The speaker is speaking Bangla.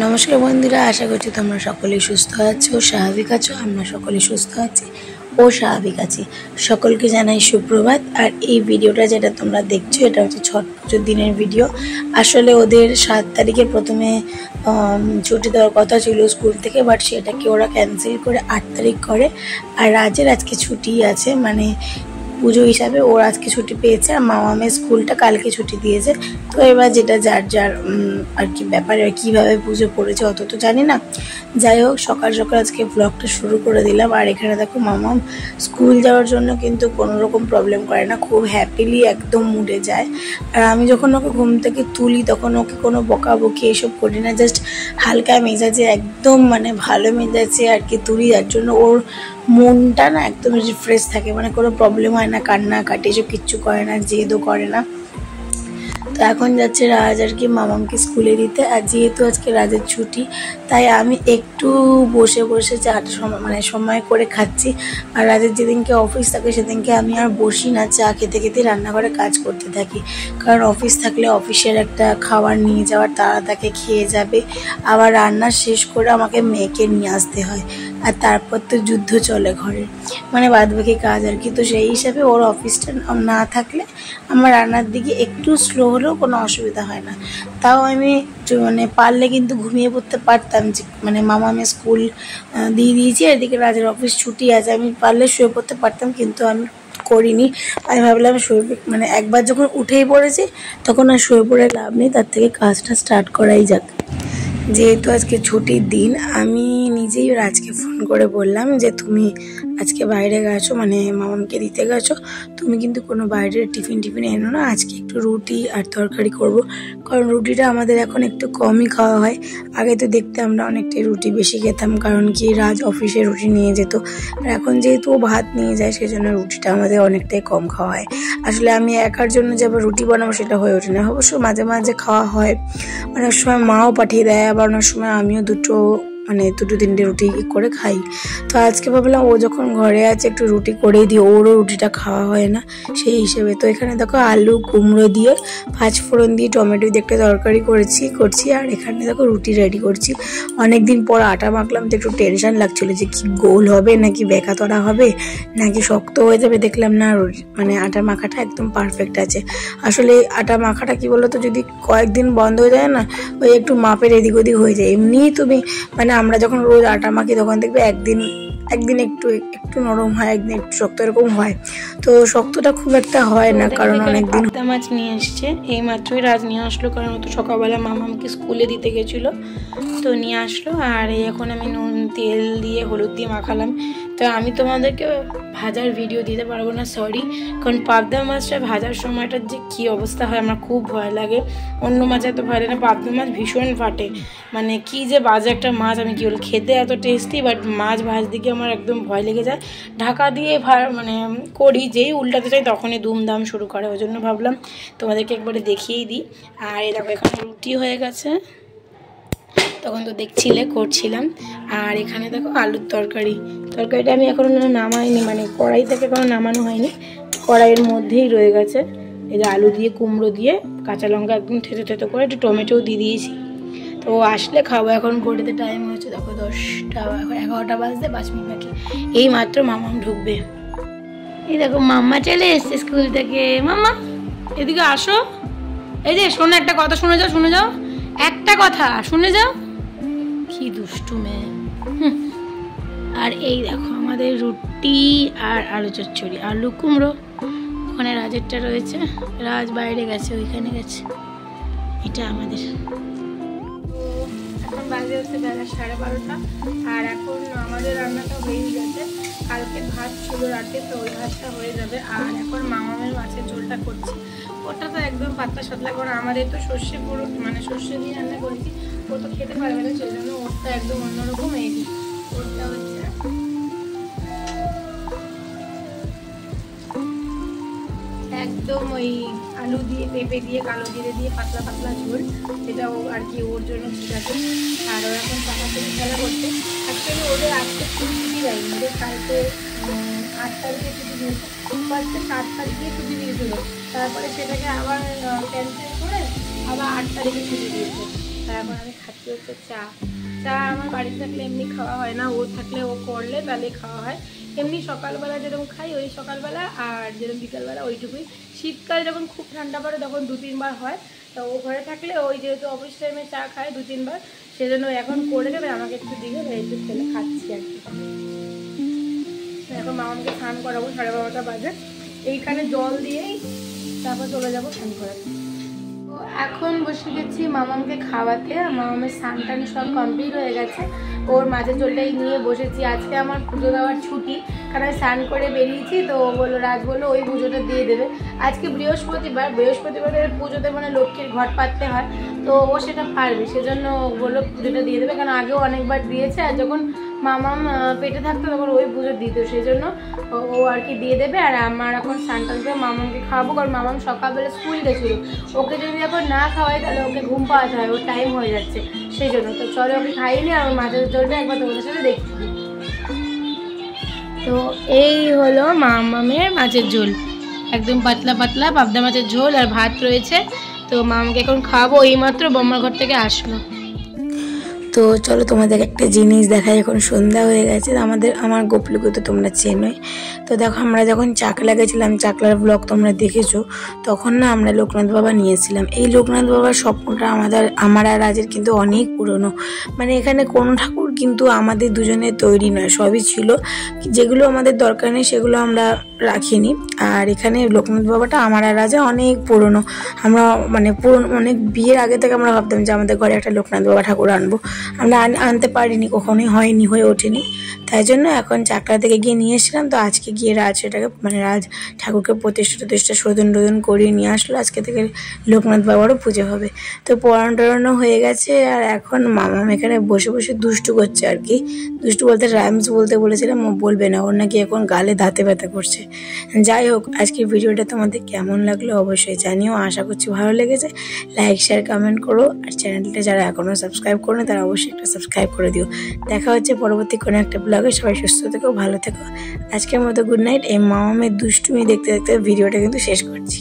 নমস্কার বন্ধুরা, আশা করছি তোমরা সকলেই সুস্থ আছো, স্বাভাবিক আছো। আমরা সকলেই সুস্থ আছি ও স্বাভাবিক আছি। সকলকে জানাই সুপ্রভাত। আর এই ভিডিওটা যেটা তোমরা দেখছো, এটা হচ্ছে ছট পুজোর দিনের ভিডিও। আসলে ওদের 7 তারিখে প্রথমে ছুটি দেওয়ার কথা ছিল স্কুল থেকে, বাট সেটাকে ওরা ক্যান্সেল করে 8 তারিখ করে। আর রাজের আজকে ছুটি আছে, মানে পুজো হিসাবে ওর আজকে ছুটি পেয়েছে। আর মামামের স্কুলটা কালকে ছুটি দিয়েছে। তো এবার যেটা যার যার আর কি ব্যাপারে কীভাবে পুজো পড়েছে অত তো জানি না। যাই হোক, সকাল সকাল আজকে ব্লগটা শুরু করে দিলাম। আর এখানে দেখো মামাম স্কুল যাওয়ার জন্য কিন্তু কোনো রকম প্রবলেম করে না, খুব হ্যাপিলি একদম মুডে যায়। আর আমি যখন ওকে ঘুম থেকে তুলি তখন ওকে কোনো বকাবকি এসব করি না, জাস্ট হালকা মেজাজে একদম মানে ভালো মেজাজে আর কি তুলি। যার জন্য ওর মনটা না একদম রিফ্রেশ থাকে, মানে কোনো প্রবলেম হয় না, কান্নাকাটি এসব কিচ্ছু করে না, জেদও করে না। তো এখন যাচ্ছে রাজ আর কি মামামকে স্কুলে দিতে। আর যেহেতু আজকে রাজের ছুটি, তাই আমি একটু বসে বসে চাটা সময় করে খাচ্ছি। আর রাজের যেদিনকে অফিস থাকে সেদিনকে আমি আর বসি না, চা খেতে খেতে রান্নাঘরে কাজ করতে থাকি। কারণ অফিস থাকলে অফিসের একটা খাবার নিয়ে যাওয়ার তারা তাকে খেয়ে যাবে, আবার রান্না শেষ করে আমাকে মেয়েকে নিয়ে আসতে হয়। আর তারপর তো যুদ্ধ চলে ঘরে, মানে বাদবাকি কাজ আর কি। তো সেই হিসাবে ওর অফিসটা না থাকলে আমার রান্নার দিকে একটু স্লো হলেও কোনো অসুবিধা হয় না। তাও আমি মানে পারলে কিন্তু ঘুমিয়ে পড়তে পারতাম, যে মানে মামামের স্কুল দিয়ে দিয়েছি, এদিকে রাজের অফিস ছুটি আছে, আমি পারলে শুয়ে পড়তে পারতাম, কিন্তু আমি করিনি। আমি ভাবলাম মানে একবার যখন উঠেই পড়েছি তখন আর শুয়ে পড়ে লাভ নেই, তার থেকে কাজটা স্টার্ট করাই যাক। যেহেতু আজকে ছুটির দিন, আমি নিজেই রাজকে ফোন করে বললাম যে তুমি আজকে বাইরে গেছো, মানে মামামকে দিতে গেছো, তুমি কিন্তু কোনো বাইরের টিফিন এনো না, আজকে একটু রুটি আর তরকারি করব। কারণ রুটিটা আমাদের এখন একটু কমই খাওয়া হয়। আগে তো দেখতে আমরা অনেকটাই রুটি বেশি খেতাম, কারণ কি রাজ অফিসে রুটি নিয়ে যেত। আর এখন যেহেতু ও ভাত নিয়ে যায়, সেজন্য রুটিটা আমাদের অনেকটাই কম খাওয়া হয়। আসলে আমি একার জন্য যে আবার রুটি বানাবো সেটা হয়ে ওঠে না। অবশ্য মাঝে মাঝে খাওয়া হয়, অনেক সময় মাও পাঠিয়ে দেয়, আবার অনেক সময় আমিও দুটো তিনটে রুটি করে খাই। তো আজকে ভাবলাম ও যখন ঘরে আছে একটু রুটি করেই দিই, ওরও রুটিটা খাওয়া হয় না সেই হিসেবে। তো এখানে দেখো আলু কুমড়ো দিয়ে 5 ফোড়ন দিয়ে টমেটো দিয়ে একটা তরকারি করছি। আর এখানে দেখো রুটি রেডি করছি। অনেকদিন পর আটা মাখলাম, তো একটু টেনশন লাগছিলো যে কি গোল হবে নাকি বেঁকা তরা হবে নাকি শক্ত হয়ে যাবে। দেখলাম না, মানে আটা মাখাটা একদম পারফেক্ট আছে। আসলে আটা মাখাটা কি বলতো, যদি কয়েকদিন বন্ধ হয়ে যায় না, ওই একটু মাপের এদিক ওদিক হয়ে যায়। এমনিই তুমি মানে আমরা যখন রোজ আটা মাখি তখন দেখবে একদিন একটু নরম হয়, একদিন একটু শক্ত, এরকম হয়। তো শক্তটা খুব একটা হয় না, কারণ অনেকদিন। পাবদা মাছ নিয়ে এসছে, এই মাত্রই রাজ নিয়ে আসলো, কারণ ও তো সকালবেলা মামামকে স্কুলে দিতে গেছিলো, তো নিয়ে আসলো। আর এখন আমি নুন তেল দিয়ে হলুদ দিয়ে মাখালাম। তো আমি তোমাদেরকে ভাজার ভিডিও দিতে পারবো না, সরি, কারণ পাবদা মাছটা ভাজার সময়টার যে কী অবস্থা হয় আমার খুব ভয় লাগে। অন্য মাছ এত ভয় লাগে না, পাবদা মাছ ভীষণ ফাটে। মানে কি যে বাজে একটা মাছ, আমি কি বলি, খেতে এত টেস্টি, বাট মাছ ভাজতে গিয়ে আমার একদম ভয় লেগে যায়। ঢাকা দিয়ে মানে করি, যেই উল্টাতে চাই তখনই দুমদাম শুরু করে। ওই জন্য ভাবলাম তোমাদেরকে একবারে দেখিয়েই দিই। আর এই দেখো এখানে রুটি হয়ে গেছে, তখন তো দেখছিলে করছিলাম। আর এখানে দেখো আলুর তরকারিটা আমি এখনো নামাইনি, মানে কড়াই থেকে এখনো নামানো হয়নি, কড়াইয়ের মধ্যেই রয়ে গেছে। এই যে আলু দিয়ে কুমড়ো দিয়ে কাঁচা লঙ্কা একদম থেতো করে একটু টমেটোও দিয়ে দিয়েছি। তো আসলে খাবো। এখন ঘড়িতে টাইম হয়েছে দেখো 10টা, এখন 11টা বাজতে 5 মিনিট বাকি। এই মাত্র মামাম ঢুকবে। এই দেখো মাম্মা চলে এসছে স্কুল থেকে। মাম্মা এদিকে আসো, এই যে শোনো, একটা কথা শুনে যাও, একটা কথা শুনে যাও। কি দুষ্টু মেয়ে। আর এই দেখো আমাদের রুটি আর আলু চচ্চড়ি, আলু কুমড়ো। ওখানে রাজেরটা রয়েছে, রাজ বাইরে গেছে, ওইখানে গেছে। এটা আমাদের। এখন বাজে হচ্ছে বেলা 12:30। আর এখন আমাদের রান্নাটা হয়েই গেছে। কালকে ভাত ছিল রাতে, তো ওই ভাতটা হয়ে যাবে। আর এখন মামামের মাছের ঝোলটা করছি, ওটা তো একদম পাতলা সাতলা করে। আমাদের তো সর্ষে পুরো মানে সর্ষে দিয়ে রান্না করেছি, ও তো খেতে পারবে না, সেই জন্য ওরটা একদম অন্যরকম। এই ওরটা হচ্ছে একদম ওই আলু দিয়ে পেঁপে দিয়ে কালো জিরে দিয়ে পাতলা ঝোল, সেটা ও আর কি ওর জন্য ঠিক আছে। আর ও এখন পাকাপাকি খেলা করছে। অ্যাকচুয়ালি ওদের আজকে ছুটি দেয়নি, ওদের কালকে 8 তারিখে ছুটি দিয়েছে, ফার্স্টে 7 তারিখে ছুটি দিয়েছিল, তারপরে সেটাকে আবার ক্যান্সেল করে আবার 8 তারিখে ছুটি দিয়েছে। এখন আমি খাচ্ছি হচ্ছে চা। চা আমার বাড়িতে থাকলে এমনি খাওয়া হয় না, ও থাকলে ও করলে তাহলে খাওয়া হয়। এমনি সকালবেলা যেরকম খাই ওই সকালবেলা, আর যেরকম বিকালবেলা ওইটুকুই। শীতকাল যখন খুব ঠান্ডা পড়ে তখন 2-3 বার হয়। তো ও ঘরে থাকলে ওই যেহেতু অফিস টাইমে চা খায় 2-3 বার, সেজন্য এখন করে দেবে, আমাকে একটু দিকে একটু খেলে খাচ্ছি আর কি। এখন মামাকে স্নান করাবো, 12:30 বাজে। এইখানে জল দিয়েই তারপর চলে যাবো স্নান করাতে। তো এখন বসে গেছি মামাকে খাওয়াতে। মামামের স্নান টান সব কমপ্লিট হয়ে গেছে, ওর মাঝে জলটাই নিয়ে বসেছি। আজকে আমার পুজো দেওয়ার ছুটি, কারণ আমি স্নান করে বেরিয়েছি। তো ও বললো, রাজ বললো ওই পুজোটা দিয়ে দেবে। আজকে বৃহস্পতিবারের পুজোতে মানে লক্ষ্মীর ঘট পাততে হয়, তো ও সেটা পারবে, সেজন্য বললো পুজোটা দিয়ে দেবে। কারণ আগেও অনেকবার দিয়েছে, আর যখন মামাম পেটে থাকতো তখন ওই পুজো দিত, সেই জন্য ও আর কি দিয়ে দেবে। আর আমার এখন স্নান টান করে মামামকে খাওয়াবো, কারণ মামাম সকালবেলা স্কুল গেছিলো। ওকে যদি এখন না খাওয়াই তাহলে ওকে ঘুম পাওয়াতে হয়, ওর টাইম হয়ে যাচ্ছে, সেই জন্য। তো চলো ওকে খাইনি, আর ওর মাছের জলটা একবার তোমাদের সাথে দেখছি। তো এই হলো মামামের মাছের ঝোল, একদম পাতলা পাতলা পাবদা মাছের ঝোল, আর ভাত রয়েছে। তো মামাকে এখন খাওয়াবো, এইমাত্র বম্মার ঘর থেকে আসলো। তো চলো তোমাদের একটা জিনিস দেখাই। এখন সন্ধ্যা হয়ে গেছে। আমার গোপলুকে তো তোমরা চেনোই। তো দেখো, আমরা যখন চাকলা গেছিলাম, চাকলার ব্লগ তোমরা দেখেছো, তখন না আমরা লোকনাথ বাবা নিয়েছিলাম। এই লোকনাথ বাবার স্বপ্নটা আমার আর রাজের কিন্তু অনেক পুরনো। মানে এখানে কোনো ঠাকুর কিন্তু আমাদের দুজনের তৈরি নয়, সবই ছিল। যেগুলো আমাদের দরকার নেই সেগুলো আমরা রাখিনি। আর এখানে লোকনাথ বাবাটা আমার আর রাজা অনেক পুরনো। আমরা মানে অনেক বিয়ের আগে থেকে আমরা ভাবতাম যে আমাদের ঘরে একটা লোকনাথ বাবা ঠাকুর আনবো। আমরা আনতে পারিনি, কখনোই হয়নি, হয়ে ওঠেনি। তাই জন্য এখন চাকলা থেকে গিয়ে নিয়ে এসেছিলাম। তো আজকে গিয়ে রাজ সেটাকে মানে রাজ ঠাকুরকে প্রতিষ্ঠা শোধন করিয়ে নিয়ে আসলো। আজকে থেকে লোকনাথ বাবারও পুজো হবে। তো পড়ানো হয়ে গেছে, আর এখন মামাম এখানে বসে বসে দুষ্টু করছে আর কি। দুষ্টু বলতে রাইমস বলতে বলেছিলাম, ও বলবে না, ওর নাকি এখন গালে দাঁতে ব্যথা করছে। যাই হোক, আজকের ভিডিওটা তোমাদের কেমন লাগলো অবশ্যই জানিও। আশা করছি ভালো লেগেছে। লাইক, শেয়ার, কমেন্ট করো। আর চ্যানেলটা যারা এখনও সাবস্ক্রাইব করো তারা অবশ্যই একটা সাবস্ক্রাইব করে দিও। দেখা হচ্ছে পরবর্তী কোনো একটা ব্লগে। সবাই সুস্থ থেকো, ভালো থেকো। আজকের মতো গুড নাইট। এই মামামের দুষ্টুমি দেখতে দেখতে ভিডিওটা কিন্তু শেষ করছি।